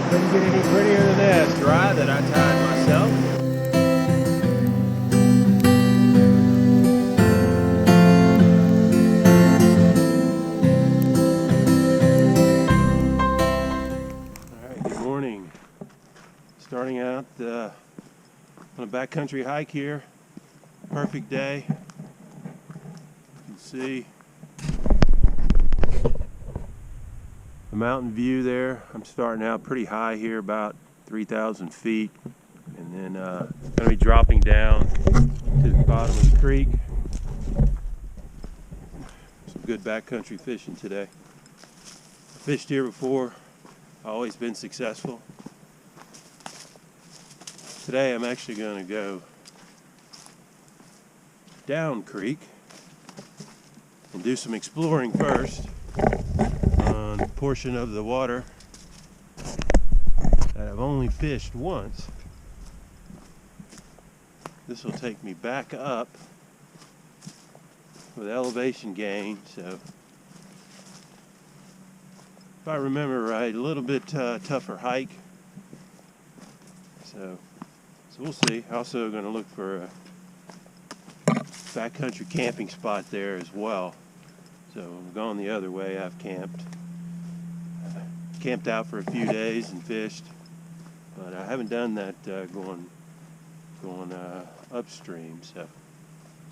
Couldn't get any prettier than this. Dry that I tied myself. Alright, good morning. Starting out on a backcountry hike here. Perfect day. You can see the mountain view there. I'm starting out pretty high here, about 3,000 feet, and then going to be dropping down to the bottom of the creek. Some good backcountry fishing today. I fished here before, always been successful. Today I'm actually going to go down creek and do some exploring first on a portion of the water that I've only fished once. This will take me back up with elevation gain, so if I remember right, a little bit tougher hike, so we'll see. Also going to look for a backcountry camping spot there as well. So I'm going the other way. I've camped out for a few days and fished, but I haven't done that going upstream. So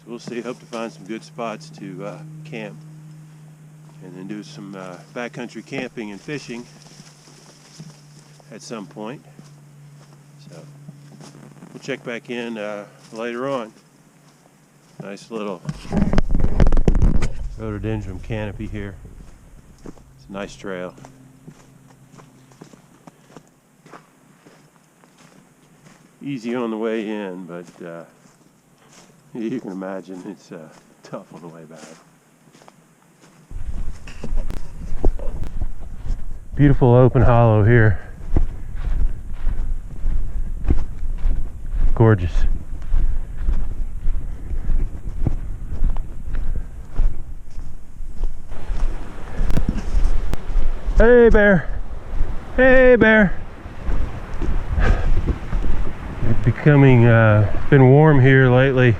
we'll see. Hope to find some good spots to camp, and then do some backcountry camping and fishing at some point. So we'll check back in later on. Nice little rhododendron canopy here. It's a nice trail. Easy on the way in, but you can imagine it's tough on the way back. Beautiful open hollow here. Gorgeous. Hey bear! Hey bear! It's becoming, been warm here lately,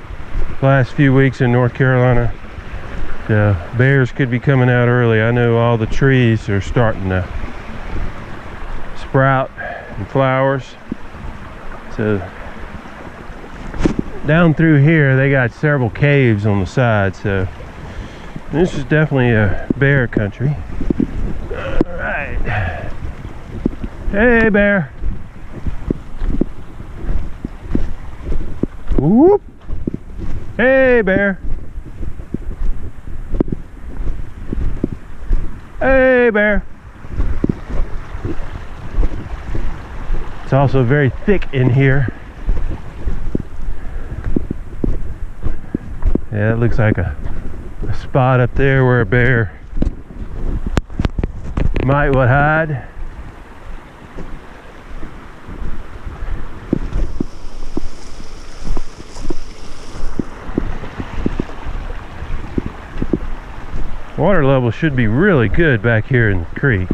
last few weeks in North Carolina. So bears could be coming out early. I know all the trees are starting to sprout and flowers. So down through here they got several caves on the side, so this is definitely a bear country. Alright. Hey bear. Whoop. Hey bear. Hey bear. It's also very thick in here. Yeah, it looks like a spot up there where a bear might would hide. Water level should be really good back here in the creek.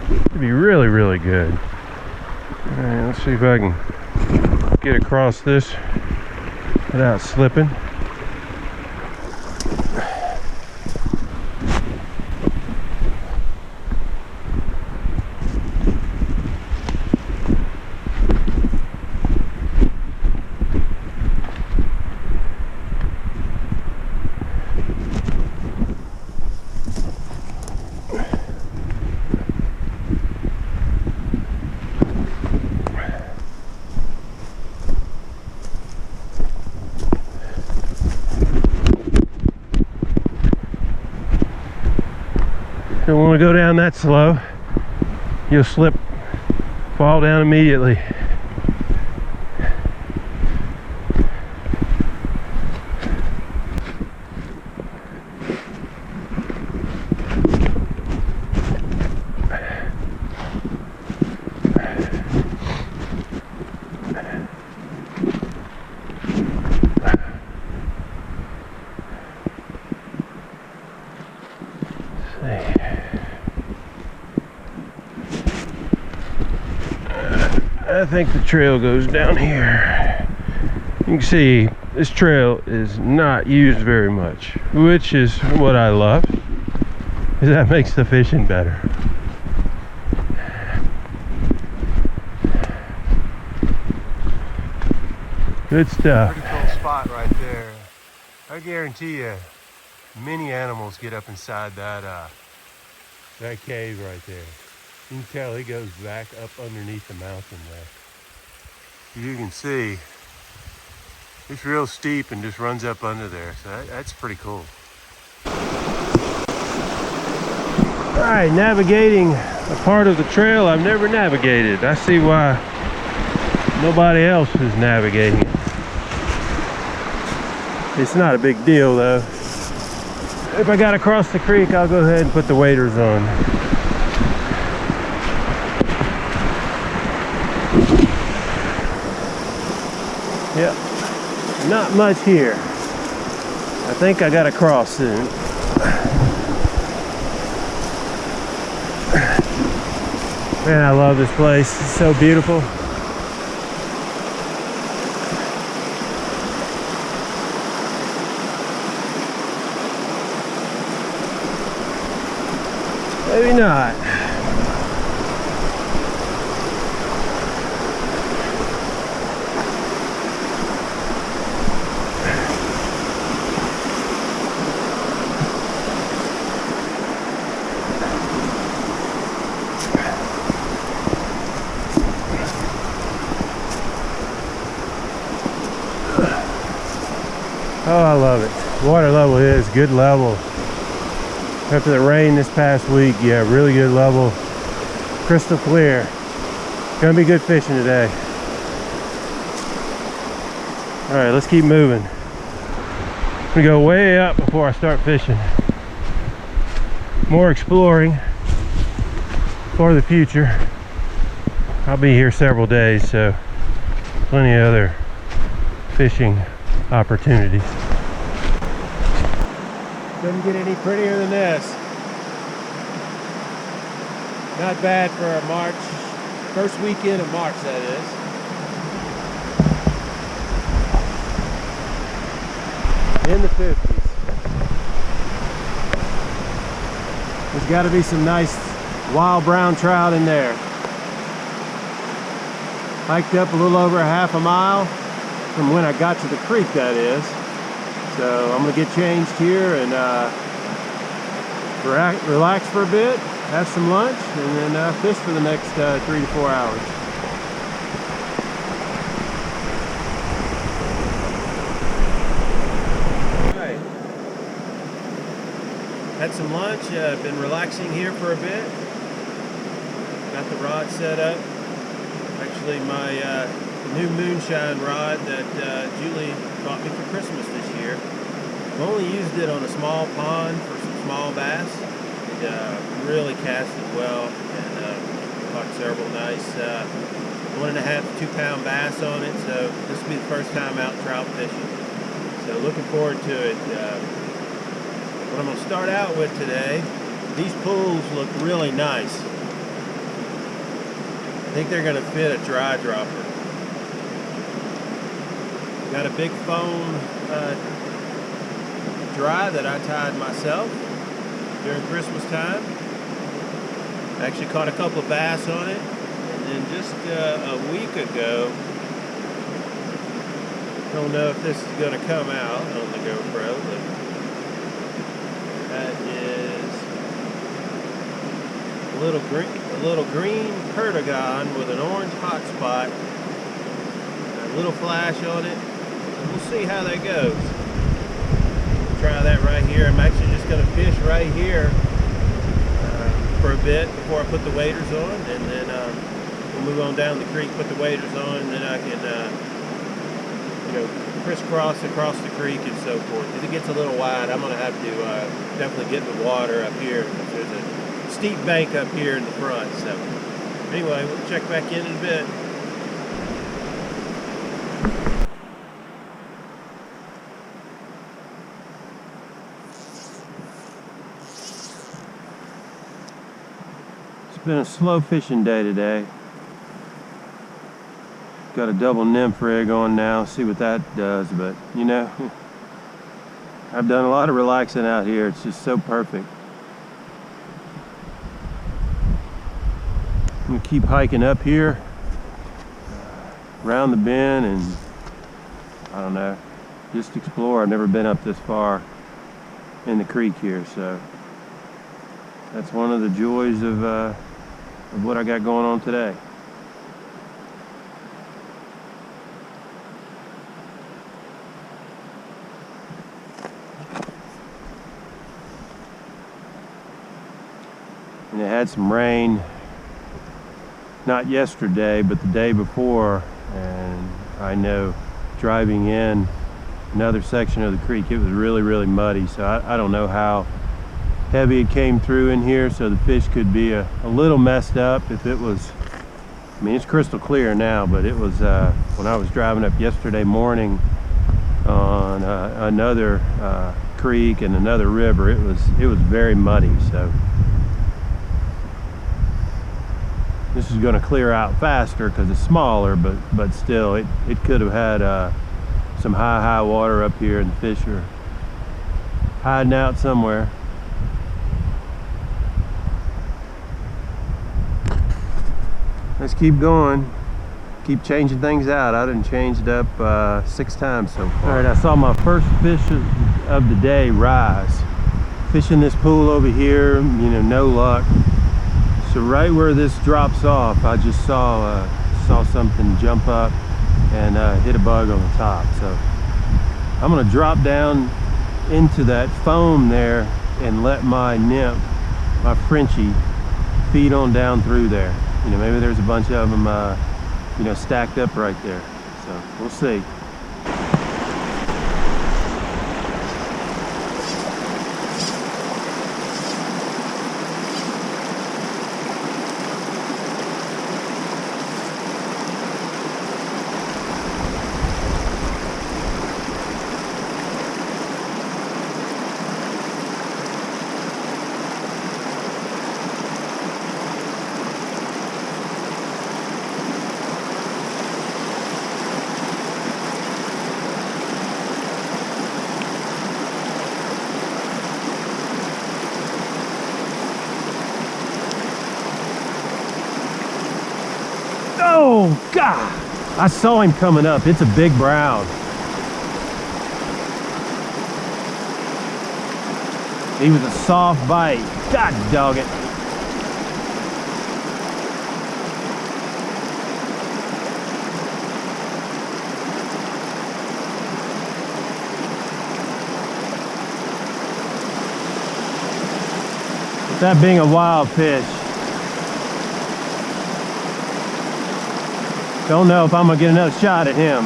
Should be really, really good. All right, let's see if I can get across this without slipping. Don't want to go down that slow. You'll slip, fall down immediately. I think the trail goes down here. You can see this trail is not used very much, which is what I love, because that makes the fishing better. Good stuff. Pretty cool spot right there. I guarantee you, many animals get up inside that cave right there. You can tell he goes back up underneath the mountain there. You can see it's real steep and just runs up under there, so that's pretty cool. All right, navigating a part of the trail I've never navigated. I see why nobody else is navigating it. It's not a big deal though. If I gotta cross the creek, I'll go ahead and put the waders on. Yep, not much here. I think I gotta cross soon. Man, I love this place. It's so beautiful. Maybe not. Oh, I love it. Water level is good level. After the rain this past week, yeah, really good level. Crystal clear. Gonna be good fishing today. All right, let's keep moving. I'm gonna go way up before I start fishing. More exploring for the future. I'll be here several days, so plenty of other fishing opportunities. Couldn't get any prettier than this. Not bad for a March, first weekend of March, that is. In the 50s. There's got to be some nice wild brown trout in there. Hiked up a little over a half a mile from when I got to the creek, that is. So I'm gonna get changed here and relax for a bit, have some lunch, and then fish for the next 3 to 4 hours. All right. Had some lunch, been relaxing here for a bit. Got the rod set up. Actually, my new moonshine rod that Julie bought me for Christmas this year. I've only used it on a small pond for some small bass. It really casted well and caught several nice 1.5 to 2 pound bass on it. So this will be the first time out trout fishing. So looking forward to it. What I'm going to start out with today, these pools look really nice. I think they're going to fit a dry dropper. Got a big foam dry that I tied myself during Christmas time. Actually caught a couple of bass on it, and then just a week ago, don't know if this is going to come out on the GoPro, but that is a little green perdigon with an orange hot spot, a little flash on it. We'll see how that goes. Try that right here. I'm actually just going to fish right here for a bit before I put the waders on, and then we'll move on down the creek, put the waders on, and then I can crisscross across the creek and so forth. If it gets a little wide, I'm going to have to definitely get in the water up here. There's a steep bank up here in the front. So anyway, we'll check back in a bit. It's been a slow fishing day today. Got a double nymph rig on now, see what that does, but you know, I've done a lot of relaxing out here. It's just so perfect. I'm gonna keep hiking up here, around the bend, and I don't know, just explore. I've never been up this far in the creek here, so that's one of the joys of what I got going on today. And it had some rain, not yesterday, but the day before, and I know driving in another section of the creek, it was really, really muddy, so I don't know how heavy it came through in here, so the fish could be a little messed up if it was. I mean, it's crystal clear now, but it was when I was driving up yesterday morning on another creek and another river, it was very muddy. So this is going to clear out faster because it's smaller, but still, it could have had some high water up here, and the fish are hiding out somewhere. Let's keep going, keep changing things out. I done changed up 6 times so far. All right, I saw my first fish of the day rise. Fishing this pool over here, you know, no luck. So right where this drops off, I just saw something jump up and hit a bug on the top. So I'm gonna drop down into that foam there and let my nymph, my Frenchie, feed on down through there. You know, maybe there's a bunch of them, you know, stacked up right there. So we'll see. Oh God, I saw him coming up. It's a big brown. He was a soft bite. God dog it. That being a wild fish. Don't know if I'm gonna get another shot at him.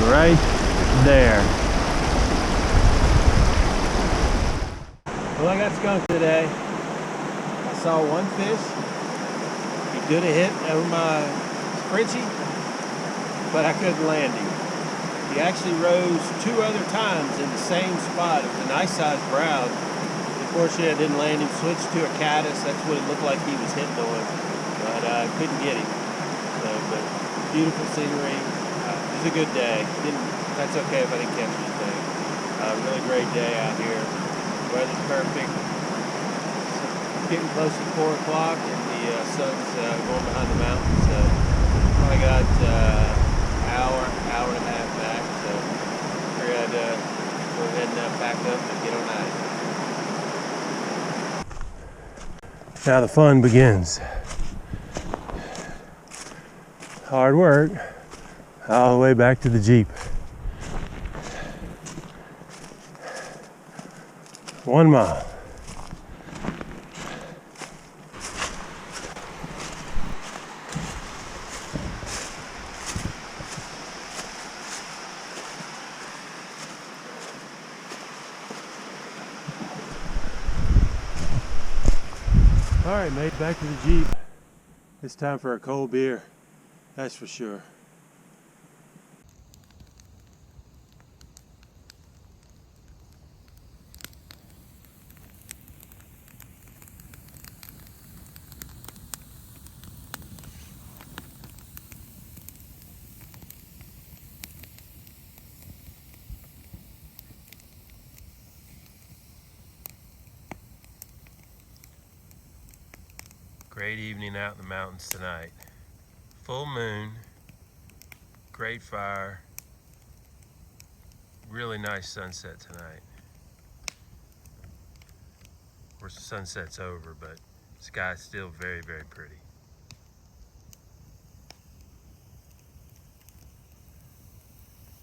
Right there. Well, I got skunked today. I saw one fish. He could have hit over my Frenchie, but I couldn't land him. He actually rose 2 other times in the same spot. It was a nice sized brown. Unfortunately, I didn't land him. Switched to a caddis. That's what it looked like he was hitting on, but I couldn't get him. So, but beautiful scenery. It was a good day. That's okay if I didn't catch anything. Really great day out here. Weather's perfect. It's getting close to 4 o'clock and the sun's going behind the mountains. So I got hour and a half back, so we're going to go ahead and pack up and get on ice. Now the fun begins. Hard work all the way back to the Jeep. 1 mile. All right, made it back to the Jeep. It's time for a cold beer, that's for sure. Great evening out in the mountains tonight. Full moon, great fire, really nice sunset tonight. Of course the sunset's over, but the sky's still very, very pretty.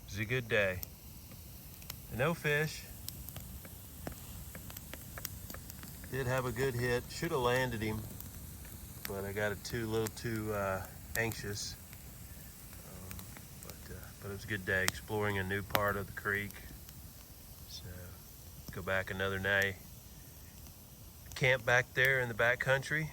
It was a good day. No fish. Did have a good hit. Should have landed him, but I got a little too anxious. But it was a good day exploring a new part of the creek. So go back another day. Camp back there in the backcountry.